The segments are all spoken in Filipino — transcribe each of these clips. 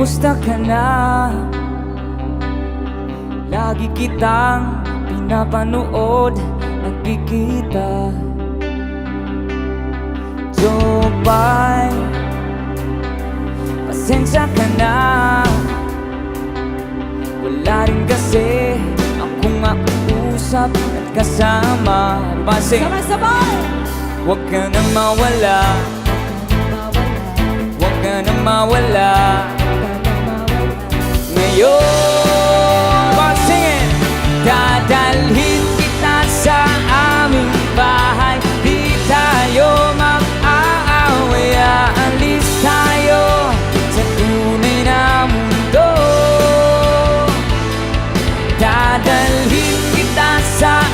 Kumusta ka na? Lagi kitang pinapanood, nagkikita. Jopay, pasensya ka na. Wala rin kasi ako nga uusap at kasama. Sabay-sabay! Huwag ka nang mawala, huwag ka nang mawala. Ngayon, singin! Dadalhin kita sa aming bahay. Di tayo mag-aaway, aalis tayo sa tunay na mundo. Dadalhin kita sa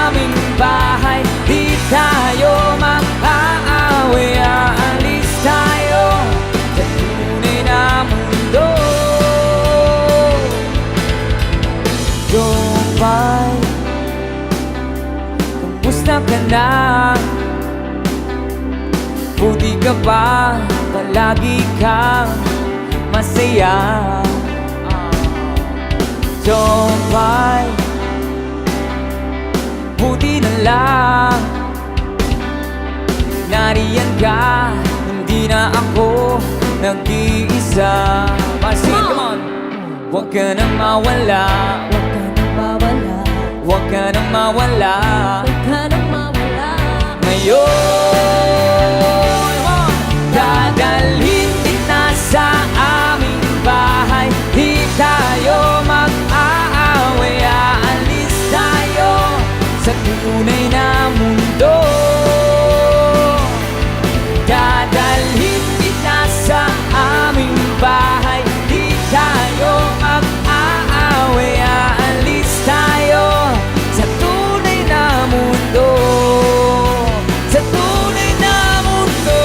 aming bahay. Di tayo mag-aaway, aalis tayo sa tunay na mundo. Jopay, kumusta ka na? Buti ka ba? Palagi kang masaya. Jopay, buti na lang nariyan ka, hindi na ako nag-iisa. Come on! Huwag ka nang mawala, huwag ka nang mawala. Ngayon, dadalhin kita sa aming bahay. Di tayo mag-aaway, aalis tayo sa tunay na mundo. Dadalhin kita sa aming bahay. Di tayo mag-aaway, aalis tayo sa tunay na mundo. Sa tunay na mundo.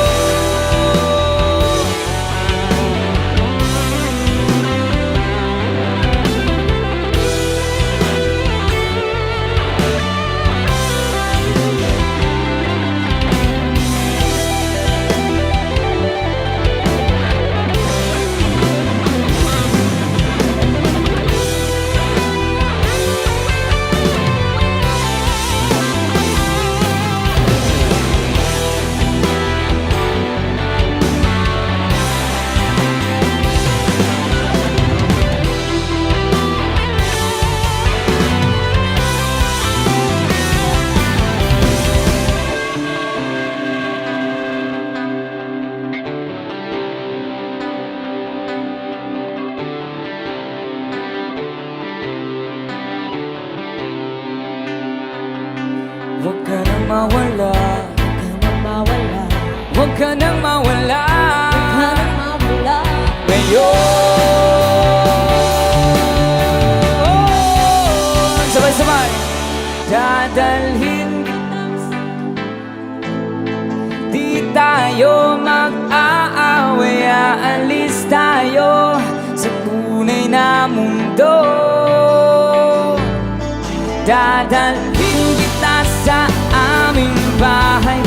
Huwag ka nang mawala, huwag ka nang mawala. Ngayon, sabay-sabay. Dadalhin kita, di tayo mag-aaway, aalis tayo sa tunay na mundo. Dadalhin kita sa aming bahay.